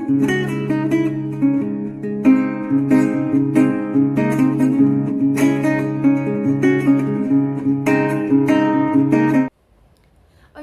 Oi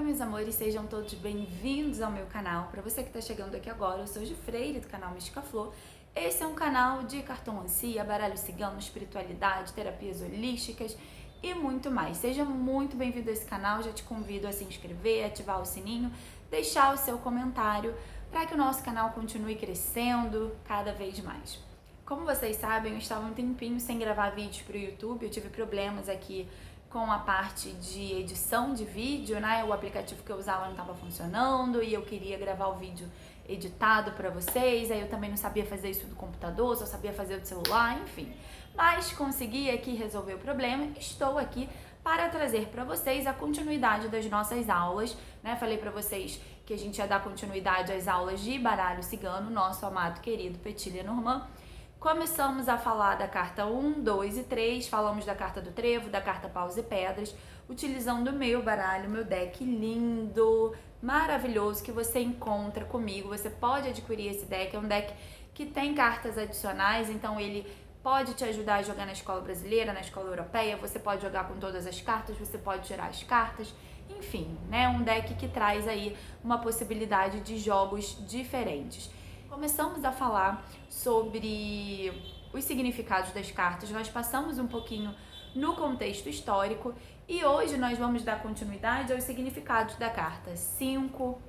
meus amores, sejam todos bem-vindos ao meu canal. Para você que está chegando aqui agora, eu sou Gi Freire do canal Mística Flor. Esse é um canal de cartomancia, baralho cigano, espiritualidade, terapias holísticas e muito mais. Seja muito bem-vindo a esse canal, já te convido a se inscrever, ativar o sininho, deixar o seu comentário para que o nosso canal continue crescendo cada vez mais. Como vocês sabem, eu estava um tempinho sem gravar vídeos para o YouTube, eu tive problemas aqui com a parte de edição de vídeo, né? O aplicativo que eu usava não estava funcionando e eu queria gravar o vídeo editado para vocês, aí eu também não sabia fazer isso do computador, só sabia fazer do celular, enfim. Mas consegui aqui resolver o problema, estou aqui para trazer para vocês a continuidade das nossas aulas, né? Falei para vocês que a gente ia dar continuidade às aulas de baralho cigano, nosso amado querido Petit Lenormand. Começamos a falar da carta 1, 2 e 3, falamos da carta do trevo, da carta paus e pedras, utilizando o meu baralho, meu deck lindo, maravilhoso, que você encontra comigo. Você pode adquirir esse deck, é um deck que tem cartas adicionais, então ele pode te ajudar a jogar na escola brasileira, na escola europeia, você pode jogar com todas as cartas, você pode tirar as cartas, enfim, né? Um deck que traz aí uma possibilidade de jogos diferentes. Começamos a falar sobre os significados das cartas, nós passamos um pouquinho no contexto histórico e hoje nós vamos dar continuidade aos significados da carta 5,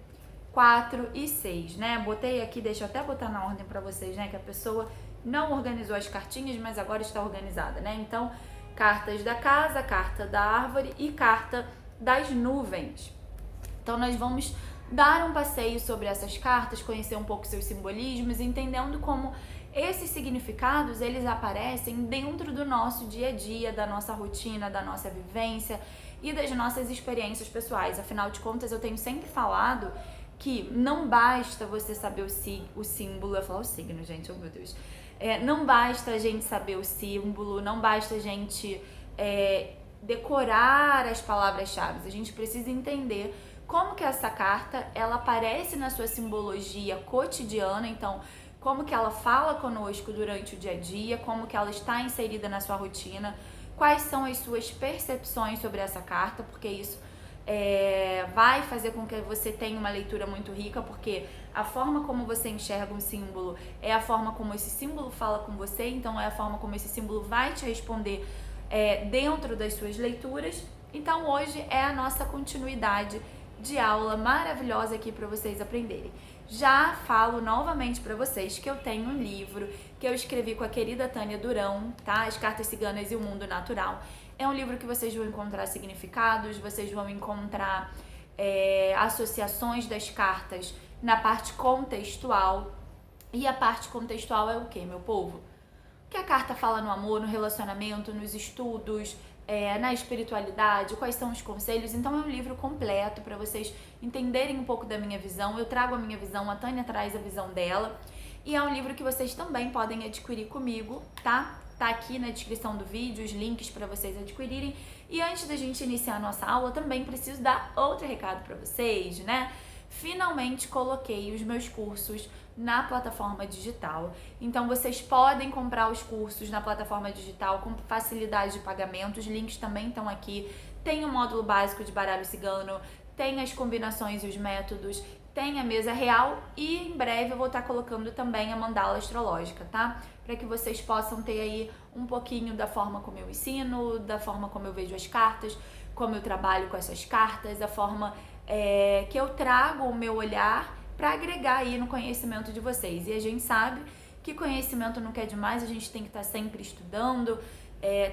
4 e 6, né? Botei aqui, deixa eu até botar na ordem para vocês, né? Que a pessoa não organizou as cartinhas, mas agora está organizada, né? Então, cartas da casa, carta da árvore e carta das nuvens. Então, nós vamos dar um passeio sobre essas cartas, conhecer um pouco seus simbolismos, entendendo como esses significados, eles aparecem dentro do nosso dia a dia, da nossa rotina, da nossa vivência e das nossas experiências pessoais. Afinal de contas, eu tenho sempre falado que não basta você saber o símbolo, eu falo o signo, gente, oh meu Deus. Não basta a gente saber o símbolo, não basta a gente decorar as palavras-chave, a gente precisa entender como que essa carta, ela aparece na sua simbologia cotidiana, então, como que ela fala conosco durante o dia a dia, como que ela está inserida na sua rotina, quais são as suas percepções sobre essa carta, porque isso vai fazer com que você tenha uma leitura muito rica, porque a forma como você enxerga um símbolo é a forma como esse símbolo fala com você, então é a forma como esse símbolo vai te responder dentro das suas leituras. Então hoje é a nossa continuidade de aula maravilhosa aqui para vocês aprenderem. Já falo novamente para vocês que eu tenho um livro que eu escrevi com a querida Tânia Durão, tá? As Cartas Ciganas e o Mundo Natural. É um livro que vocês vão encontrar significados, vocês vão encontrar associações das cartas na parte contextual. E a parte contextual é o que, meu povo? O que a carta fala no amor, no relacionamento, nos estudos, na espiritualidade, quais são os conselhos. Então é um livro completo para vocês entenderem um pouco da minha visão. Eu trago a minha visão, a Tânia traz a visão dela. E é um livro que vocês também podem adquirir comigo, tá? Tá aqui na descrição do vídeo os links para vocês adquirirem. E antes da gente iniciar a nossa aula, também preciso dar outro recado para vocês, né? Finalmente coloquei os meus cursos na plataforma digital. Então vocês podem comprar os cursos na plataforma digital com facilidade de pagamento. Os links também estão aqui. Tem o módulo básico de baralho cigano, tem as combinações e os métodos, tem a mesa real e em breve eu vou estar colocando também a mandala astrológica, tá? Para que vocês possam ter aí um pouquinho da forma como eu ensino, da forma como eu vejo as cartas, como eu trabalho com essas cartas, a forma que eu trago o meu olhar para agregar aí no conhecimento de vocês. E a gente sabe que conhecimento nunca é demais, a gente tem que estar sempre estudando.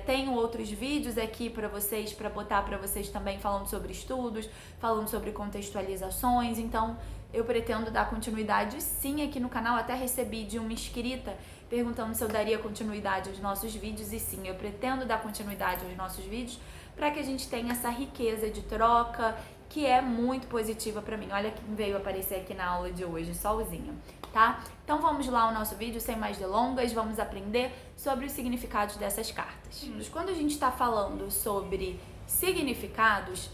Tenho outros vídeos aqui para vocês, para botar para vocês também, falando sobre estudos, falando sobre contextualizações. Então eu pretendo dar continuidade sim aqui no canal. Até recebi de uma inscrita perguntando se eu daria continuidade aos nossos vídeos, e sim, eu pretendo dar continuidade aos nossos vídeos para que a gente tenha essa riqueza de troca que é muito positiva pra mim. Olha quem veio aparecer aqui na aula de hoje, solzinho, tá? Então vamos lá ao nosso vídeo, sem mais delongas, vamos aprender sobre os significados dessas cartas. Quando a gente tá falando sobre significados,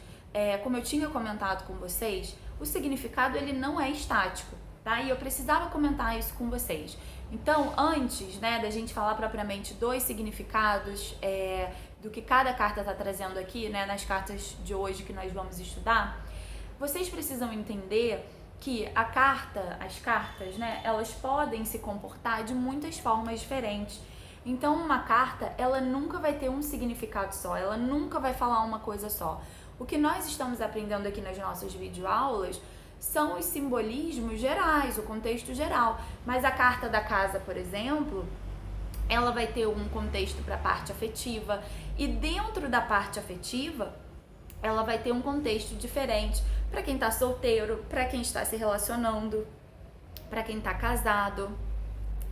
como eu tinha comentado com vocês, o significado ele não é estático, tá? E eu precisava comentar isso com vocês. Então, antes, né, da gente falar propriamente dos significados do que cada carta está trazendo aqui, né, nas cartas de hoje que nós vamos estudar, vocês precisam entender que as cartas, né, elas podem se comportar de muitas formas diferentes. Então, uma carta, ela nunca vai ter um significado só, ela nunca vai falar uma coisa só. O que nós estamos aprendendo aqui nas nossas videoaulas são os simbolismos gerais, o contexto geral. Mas a carta da casa, por exemplo, ela vai ter um contexto para a parte afetiva, e dentro da parte afetiva, ela vai ter um contexto diferente para quem está solteiro, para quem está se relacionando, para quem está casado.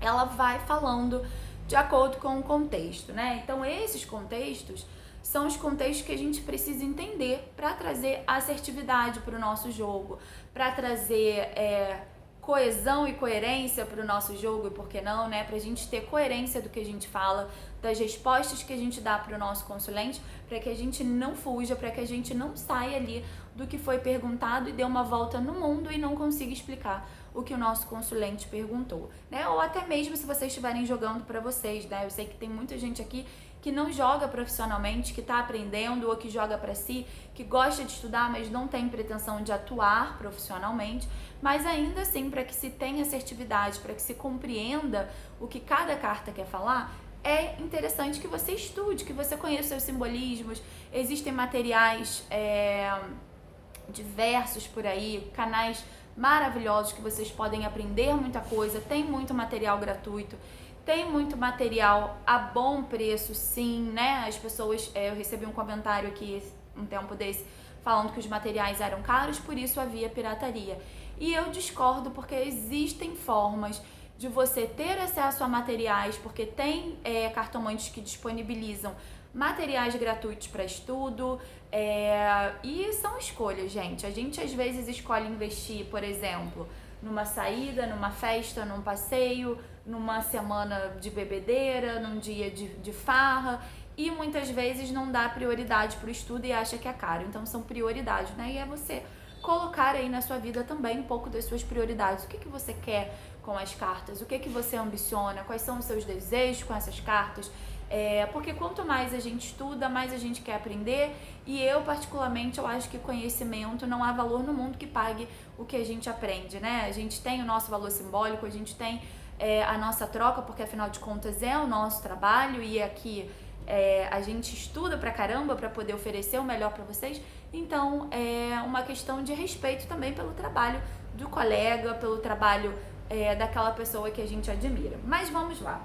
Ela vai falando de acordo com o contexto, né? Então, esses contextos são os contextos que a gente precisa entender para trazer assertividade para o nosso jogo, para trazer coesão e coerência para o nosso jogo, e por que não, né? Para a gente ter coerência do que a gente fala, das respostas que a gente dá para o nosso consulente, para que a gente não fuja, para que a gente não saia ali do que foi perguntado e dê uma volta no mundo e não consiga explicar o que o nosso consulente perguntou, né? Ou até mesmo se vocês estiverem jogando para vocês, né? Eu sei que tem muita gente aqui que não joga profissionalmente, que está aprendendo, ou que joga para si, que gosta de estudar, mas não tem pretensão de atuar profissionalmente, mas ainda assim, para que se tenha assertividade, para que se compreenda o que cada carta quer falar, é interessante que você estude, que você conheça os simbolismos. Existem materiais diversos por aí, canais maravilhosos que vocês podem aprender muita coisa, tem muito material gratuito, tem muito material a bom preço, sim, né? As pessoas, eu recebi um comentário aqui um tempo desse falando que os materiais eram caros, por isso havia pirataria. E eu discordo, porque existem formas de você ter acesso a materiais, porque tem cartomantes que disponibilizam materiais gratuitos para estudo, e são escolhas, gente. A gente às vezes escolhe investir, por exemplo, numa saída, numa festa, num passeio, numa semana de bebedeira, num dia de farra, e muitas vezes não dá prioridade para o estudo e acha que é caro. Então são prioridades, né? E é você colocar aí na sua vida também um pouco das suas prioridades. O que você quer com as cartas? O que você ambiciona? Quais são os seus desejos com essas cartas? Porque quanto mais a gente estuda, mais a gente quer aprender, e eu particularmente, eu acho que conhecimento não há valor no mundo que pague o que a gente aprende, né? A gente tem o nosso valor simbólico, a gente tem a nossa troca, porque afinal de contas é o nosso trabalho, e aqui a gente estuda pra caramba pra poder oferecer o melhor pra vocês. Então é uma questão de respeito também pelo trabalho do colega, pelo trabalho daquela pessoa que a gente admira. Mas vamos lá.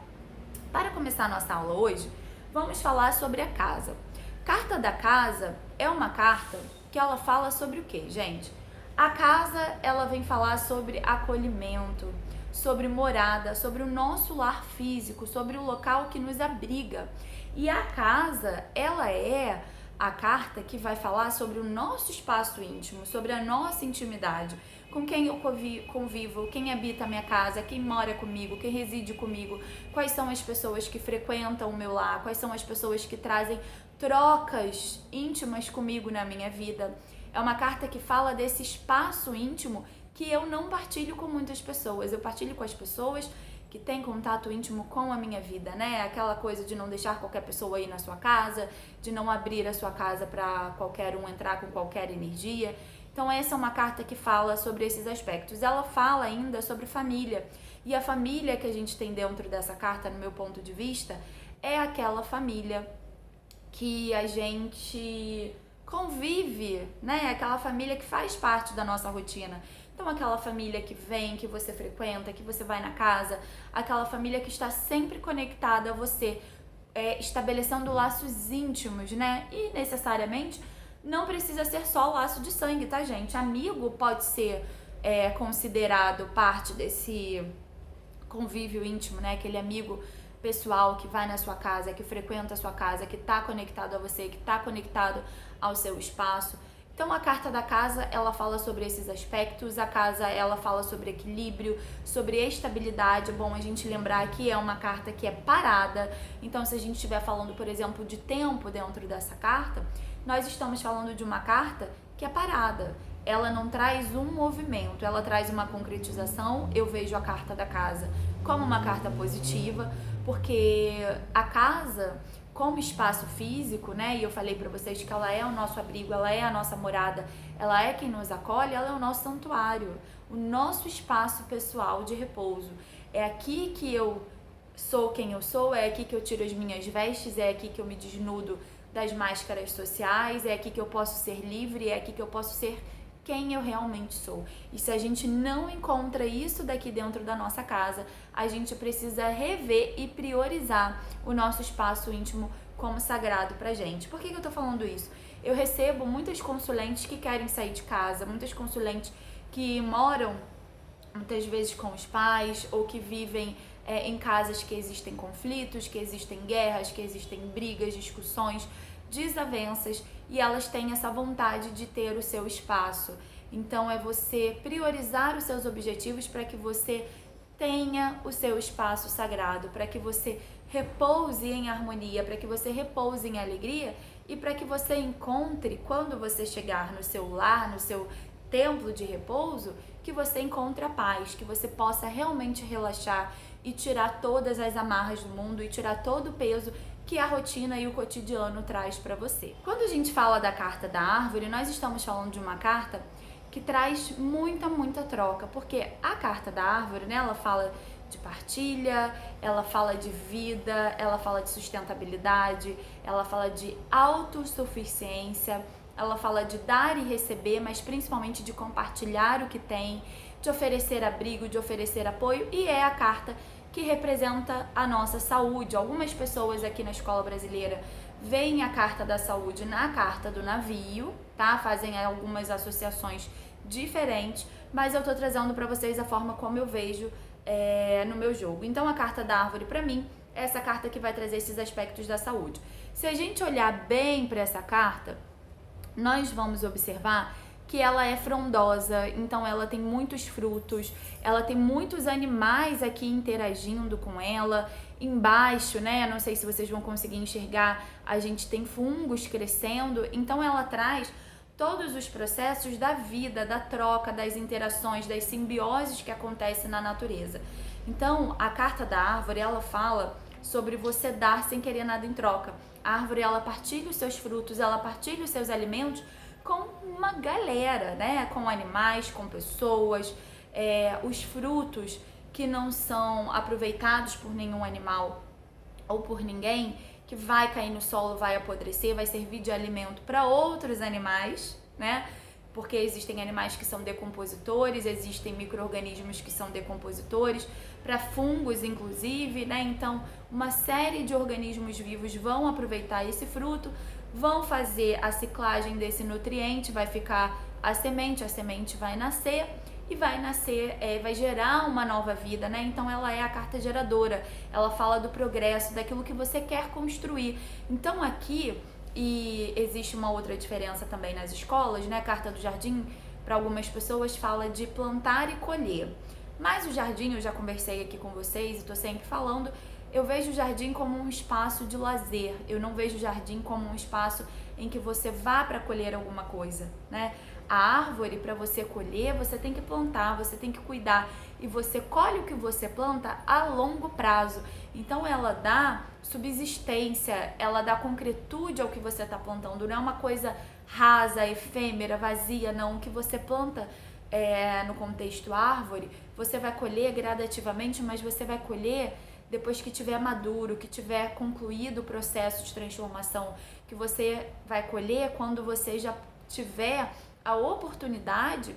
Para começar a nossa aula hoje, vamos falar sobre a casa. Carta da casa é uma carta que ela fala sobre o quê, gente? A casa, ela vem falar sobre acolhimento, sobre morada, sobre o nosso lar físico, sobre o local que nos abriga. E a casa, ela é a carta que vai falar sobre o nosso espaço íntimo, sobre a nossa intimidade, com quem eu convivo, quem habita a minha casa, quem mora comigo, quem reside comigo, quais são as pessoas que frequentam o meu lar, quais são as pessoas que trazem trocas íntimas comigo na minha vida. É uma carta que fala desse espaço íntimo que eu não partilho com muitas pessoas, eu partilho com as pessoas que têm contato íntimo com a minha vida, né? Aquela coisa de não deixar qualquer pessoa ir na sua casa, de não abrir a sua casa para qualquer um entrar com qualquer energia. Então essa é uma carta que fala sobre esses aspectos. Ela fala ainda sobre família. E a família que a gente tem dentro dessa carta, no meu ponto de vista, é aquela família que a gente convive, né? Aquela família que faz parte da nossa rotina. Então aquela família que vem, que você frequenta, que você vai na casa, aquela família que está sempre conectada a você, estabelecendo laços íntimos, né? E necessariamente não precisa ser só o laço de sangue, tá, gente? Amigo pode ser considerado parte desse convívio íntimo, né? Aquele amigo pessoal que vai na sua casa, que frequenta a sua casa, que tá conectado a você, que tá conectado ao seu espaço. Então a carta da casa, ela fala sobre esses aspectos. A casa, ela fala sobre equilíbrio, sobre estabilidade. É bom a gente lembrar que é uma carta que é parada. Então se a gente estiver falando, por exemplo, de tempo dentro dessa carta, nós estamos falando de uma carta que é parada. ela não traz um movimento, ela traz uma concretização. Eu vejo a carta da casa como uma carta positiva, porque a casa, como espaço físico, né? E eu falei para vocês que ela é o nosso abrigo, ela é a nossa morada, ela é quem nos acolhe, ela é o nosso santuário, o nosso espaço pessoal de repouso. É aqui que eu sou quem eu sou, é aqui que eu tiro as minhas vestes, é aqui que eu me desnudo das máscaras sociais, é aqui que eu posso ser livre, é aqui que eu posso ser quem eu realmente sou. E se a gente não encontra isso daqui dentro da nossa casa, a gente precisa rever e priorizar o nosso espaço íntimo como sagrado pra gente. Por que eu tô falando isso? Eu recebo muitas consulentes que querem sair de casa, muitas consulentes que moram muitas vezes com os pais ou que vivem em casas que existem conflitos, que existem guerras, que existem brigas, discussões, desavenças, e elas têm essa vontade de ter o seu espaço. Então é você priorizar os seus objetivos para que você tenha o seu espaço sagrado, para que você repouse em harmonia, para que você repouse em alegria e para que você encontre, quando você chegar no seu lar, no seu templo de repouso, que você encontre a paz, que você possa realmente relaxar e tirar todas as amarras do mundo e tirar todo o peso que a rotina e o cotidiano traz para você. Quando a gente fala da carta da árvore, nós estamos falando de uma carta que traz muita troca, porque a carta da árvore, né, ela fala de partilha, ela fala de vida, ela fala de sustentabilidade, ela fala de autossuficiência, ela fala de dar e receber, mas principalmente de compartilhar o que tem, de oferecer abrigo, de oferecer apoio, e é a carta que representa a nossa saúde. Algumas pessoas aqui na escola brasileira veem a carta da saúde na carta do navio, tá? Fazem algumas associações diferentes, mas eu tô trazendo para vocês a forma como eu vejo no meu jogo. Então a carta da árvore para mim é essa carta que vai trazer esses aspectos da saúde. Se a gente olhar bem para essa carta, nós vamos observar que ela é frondosa, então ela tem muitos frutos, ela tem muitos animais aqui interagindo com ela. Embaixo, né, não sei se vocês vão conseguir enxergar, a gente tem fungos crescendo, então ela traz todos os processos da vida, da troca, das interações, das simbioses que acontecem na natureza. Então, a carta da árvore, ela fala sobre você dar sem querer nada em troca. A árvore, ela partilha os seus frutos, ela partilha os seus alimentos com uma galera, né? Com animais, com pessoas. Os frutos que não são aproveitados por nenhum animal ou por ninguém, que vai cair no solo, vai apodrecer, vai servir de alimento para outros animais, né? Porque existem animais que são decompositores, existem micro-organismos que são decompositores, para fungos inclusive, né? Então, uma série de organismos vivos vão aproveitar esse fruto, vão fazer a ciclagem desse nutriente, vai ficar a semente vai nascer e vai gerar uma nova vida, né? Então ela é a carta geradora, ela fala do progresso, daquilo que você quer construir. Então aqui, e existe uma outra diferença também nas escolas, né? A carta do jardim, para algumas pessoas, fala de plantar e colher. Mas o jardim, eu já conversei aqui com vocês e tô sempre falando, eu vejo o jardim como um espaço de lazer, eu não vejo o jardim como um espaço em que você vá para colher alguma coisa, né? A árvore, para você colher, você tem que plantar, você tem que cuidar, e você colhe o que você planta a longo prazo. Então ela dá subsistência, ela dá concretude ao que você está plantando, não é uma coisa rasa, efêmera, vazia, não. O que você planta no contexto árvore, você vai colher gradativamente, mas você vai colher depois que tiver maduro, que tiver concluído o processo de transformação, que você vai colher quando você já tiver a oportunidade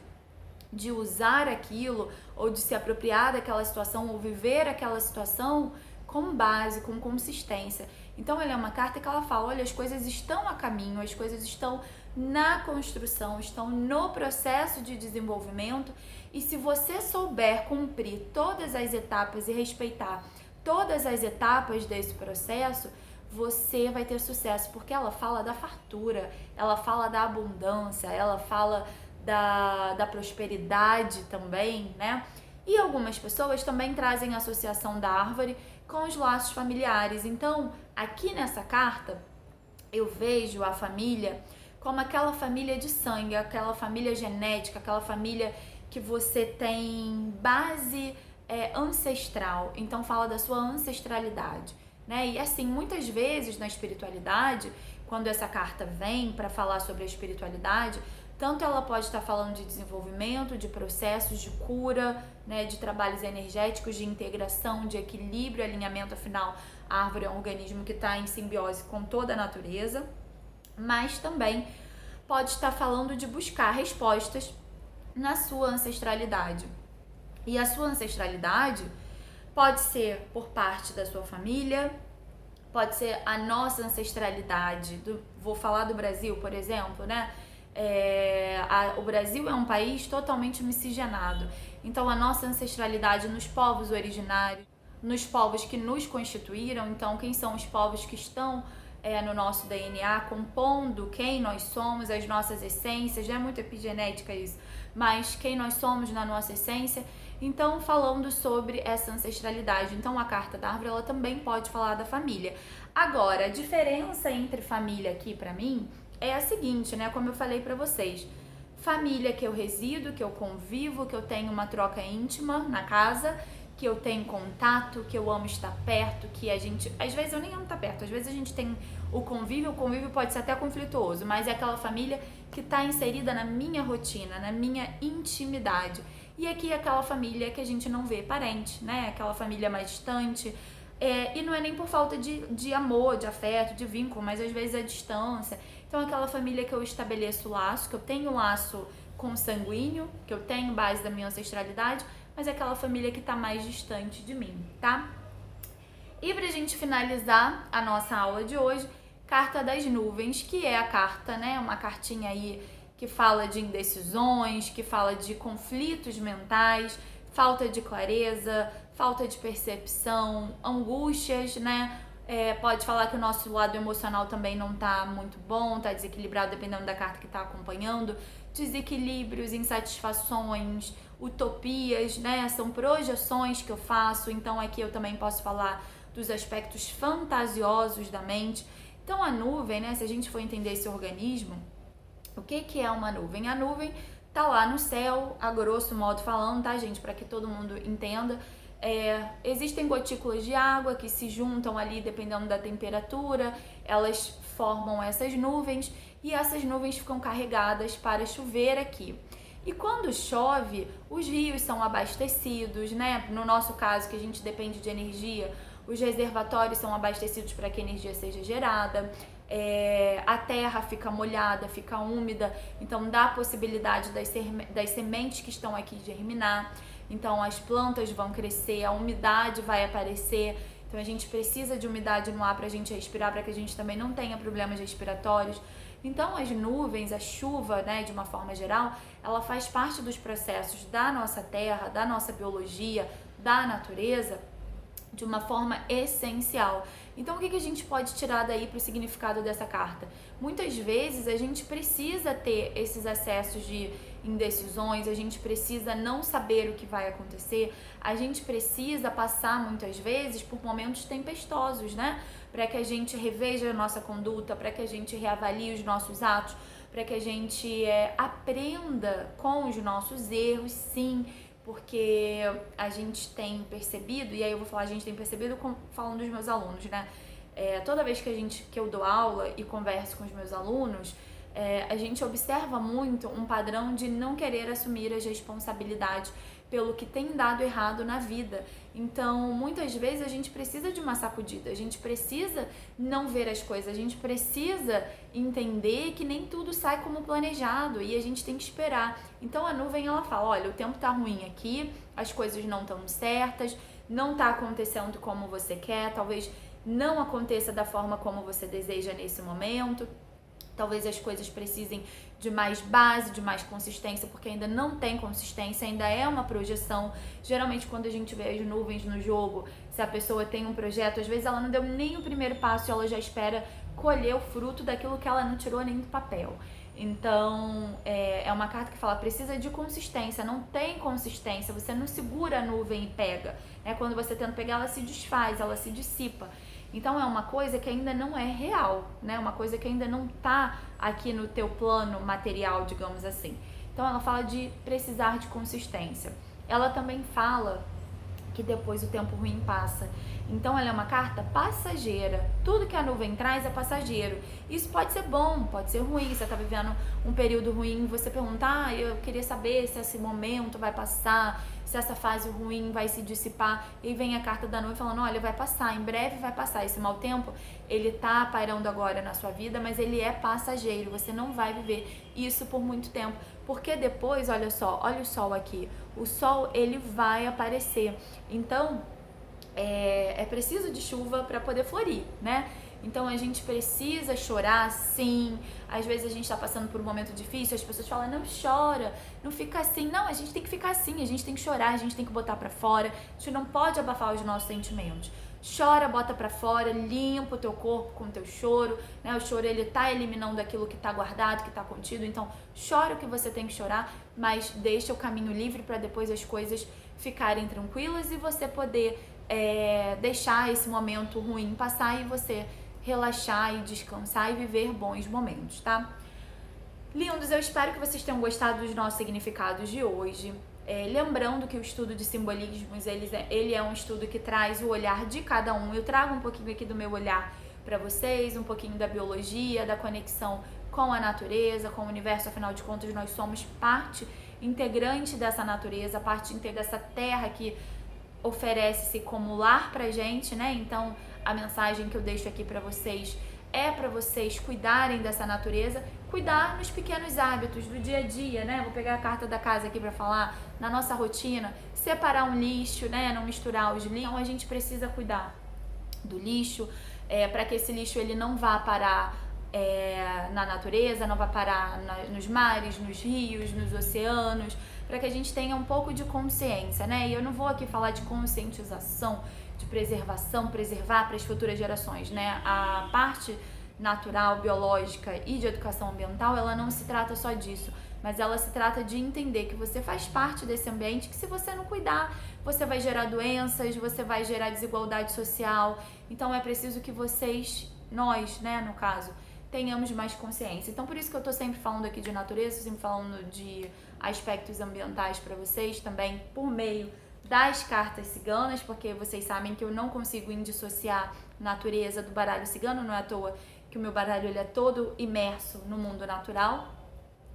de usar aquilo, ou de se apropriar daquela situação, ou viver aquela situação com base, com consistência. Então ela é uma carta que ela fala, olha, as coisas estão a caminho, as coisas estão na construção, estão no processo de desenvolvimento, e se você souber cumprir todas as etapas e respeitar todas as etapas desse processo, você vai ter sucesso, porque ela fala da fartura, ela fala da abundância, ela fala da prosperidade também, né? E algumas pessoas também trazem a associação da árvore com os laços familiares. Então, aqui nessa carta, eu vejo a família como aquela família de sangue, aquela família genética, aquela família que você tem base ancestral. Então fala da sua ancestralidade, né? E assim, muitas vezes na espiritualidade, quando essa carta vem para falar sobre a espiritualidade, tanto ela pode estar falando de desenvolvimento, de processos de cura, né, de trabalhos energéticos, de integração, de equilíbrio, alinhamento. Afinal, a árvore é um organismo que está em simbiose com toda a natureza, mas também pode estar falando de buscar respostas na sua ancestralidade. E a sua ancestralidade pode ser por parte da sua família, pode ser a nossa ancestralidade. Vou falar do Brasil, por exemplo, né? O Brasil é um país totalmente miscigenado. Então, a nossa ancestralidade nos povos originários, nos povos que nos constituíram. Então, quem são os povos que estão no nosso DNA, compondo quem nós somos, as nossas essências. Já é muito epigenética isso, mas quem nós somos na nossa essência. Então, falando sobre essa ancestralidade. Então, a carta da árvore, ela também pode falar da família. Agora, a diferença entre família aqui, pra mim, é a seguinte, né? Como eu falei pra vocês. Família que eu resido, que eu convivo, que eu tenho uma troca íntima na casa, que eu tenho contato, que eu amo estar perto, que a gente... Às vezes eu nem amo estar perto, às vezes a gente tem o convívio pode ser até conflituoso, mas é aquela família que está inserida na minha rotina, na minha intimidade. E aqui é aquela família que a gente não vê parente, né? Aquela família mais distante. E não é nem por falta de amor, de afeto, de vínculo, mas às vezes é distância. Então, aquela família que eu estabeleço laço, que eu tenho laço consanguíneo, que eu tenho base da minha ancestralidade, mas é aquela família que está mais distante de mim, tá? E pra gente finalizar a nossa aula de hoje, carta das nuvens, que é a carta, né? Uma cartinha aí que fala de indecisões, que fala de conflitos mentais, falta de clareza, falta de percepção, angústias, né? Pode falar que o nosso lado emocional também não tá muito bom, tá desequilibrado dependendo da carta que tá acompanhando. Desequilíbrios, insatisfações, utopias, né? São projeções que eu faço, então aqui eu também posso falar dos aspectos fantasiosos da mente. Então a nuvem, né? Se a gente for entender esse organismo, o que é uma nuvem? A nuvem tá lá no céu, a grosso modo falando, tá, gente? Para que todo mundo entenda. Existem gotículas de água que se juntam ali dependendo da temperatura, elas formam essas nuvens e essas nuvens ficam carregadas para chover aqui. E quando chove, os rios são abastecidos, né? No nosso caso, que a gente depende de energia, os reservatórios são abastecidos para que a energia seja gerada. A terra fica molhada, fica úmida, então dá a possibilidade das sementes que estão aqui germinar. Então as plantas vão crescer, a umidade vai aparecer. Então a gente precisa de umidade no ar para a gente respirar, para que a gente também não tenha problemas respiratórios. Então as nuvens, a chuva, né, de uma forma geral, ela faz parte dos processos da nossa terra, da nossa biologia, da natureza, de uma forma essencial. Então o que a gente pode tirar daí para o significado dessa carta? Muitas vezes a gente precisa ter esses acessos de indecisões, a gente precisa não saber o que vai acontecer, a gente precisa passar muitas vezes por momentos tempestosos, né? Para que a gente reveja a nossa conduta, para que a gente reavalie os nossos atos, para que a gente aprenda com os nossos erros, sim, porque a gente tem percebido, e aí eu vou falar, a gente tem percebido falando dos meus alunos, né? Toda vez que eu dou aula e converso com os meus alunos, a gente observa muito um padrão de não querer assumir as responsabilidades pelo que tem dado errado na vida. Então, muitas vezes a gente precisa de uma sacudida, a gente precisa não ver as coisas, a gente precisa entender que nem tudo sai como planejado e a gente tem que esperar. Então, a nuvem, ela fala, olha, o tempo tá ruim aqui, as coisas não estão certas, não tá acontecendo como você quer, talvez não aconteça da forma como você deseja nesse momento. Talvez as coisas precisem de mais base, de mais consistência, porque ainda não tem consistência, ainda é uma projeção. Geralmente, quando a gente vê as nuvens no jogo, se a pessoa tem um projeto, às vezes ela não deu nem o primeiro passo e ela já espera colher o fruto daquilo que ela não tirou nem do papel. Então, é uma carta que fala, precisa de consistência, não tem consistência, você não segura a nuvem e pega. Quando você tenta pegar, ela se desfaz, ela se dissipa. Então é uma coisa que ainda não é real, né? Uma coisa que ainda não tá aqui no teu plano material, digamos assim. Então ela fala de precisar de consistência. Ela também fala que depois o tempo ruim passa. Então ela é uma carta passageira. Tudo que a nuvem traz é passageiro. Isso pode ser bom, pode ser ruim. Você está vivendo um período ruim, você pergunta, eu queria saber se esse momento vai passar, se essa fase ruim vai se dissipar. E vem a carta da nuvem falando, olha, vai passar, em breve vai passar. Esse mau tempo, ele tá pairando agora na sua vida, mas ele é passageiro. Você não vai viver isso por muito tempo. Porque depois, olha só, olha o sol aqui. O sol, ele vai aparecer. Então, é preciso de chuva para poder florir, né? Então a gente precisa chorar, sim. Às vezes a gente está passando por um momento difícil, as pessoas falam, não chora, não fica assim. Não, a gente tem que ficar assim, a gente tem que chorar, a gente tem que botar para fora. A gente não pode abafar os nossos sentimentos. Chora, bota pra fora, limpa o teu corpo com o teu choro, né? O choro, ele tá eliminando aquilo que tá guardado, que tá contido. Então, chora o que você tem que chorar, mas deixa o caminho livre para depois as coisas ficarem tranquilas e você poder deixar esse momento ruim passar e você relaxar e descansar e viver bons momentos, tá? Lindos, eu espero que vocês tenham gostado dos nossos significados de hoje. Lembrando que o estudo de simbolismos, ele é um estudo que traz o olhar de cada um. Eu trago um pouquinho aqui do meu olhar para vocês, um pouquinho da biologia, da conexão com a natureza, com o universo. Afinal de contas, nós somos parte integrante dessa natureza, parte integrante dessa terra que oferece-se como lar pra gente, né? Então, a mensagem que eu deixo aqui para vocês é para vocês cuidarem dessa natureza, cuidar nos pequenos hábitos do dia a dia, né? Vou pegar a carta da casa aqui para falar, na nossa rotina, separar um lixo, né? Não misturar os lixos. Então a gente precisa cuidar do lixo, para que esse lixo ele não vá parar na natureza, não vá parar nos mares, nos rios, nos oceanos, para que a gente tenha um pouco de consciência, né? E eu não vou aqui falar de conscientização, de preservação, preservar para as futuras gerações, né? A parte natural, biológica e de educação ambiental, ela não se trata só disso, mas ela se trata de entender que você faz parte desse ambiente, que se você não cuidar, você vai gerar doenças, você vai gerar desigualdade social. Então é preciso que nós, né, no caso, tenhamos mais consciência. Então por isso que eu tô sempre falando aqui de natureza, sempre falando de aspectos ambientais para vocês também, por meio das cartas ciganas, porque vocês sabem que eu não consigo indissociar natureza do baralho cigano, não é à toa que o meu baralho ele é todo imerso no mundo natural.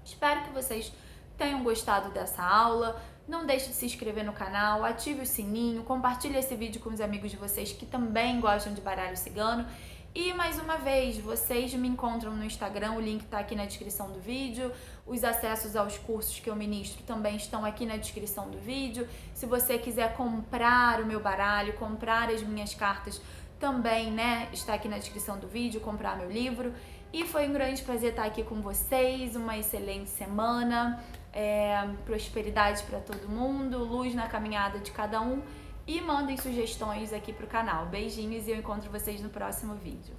Espero que vocês tenham gostado dessa aula. Não deixe de se inscrever no canal, ative o sininho, compartilhe esse vídeo com os amigos de vocês que também gostam de baralho cigano. E mais uma vez, vocês me encontram no Instagram, o link tá aqui na descrição do vídeo. Os acessos aos cursos que eu ministro também estão aqui na descrição do vídeo. Se você quiser comprar o meu baralho, comprar as minhas cartas, também, né, está aqui na descrição do vídeo, comprar meu livro. E foi um grande prazer estar aqui com vocês, uma excelente semana, prosperidade para todo mundo, luz na caminhada de cada um. E mandem sugestões aqui pro canal. Beijinhos e eu encontro vocês no próximo vídeo.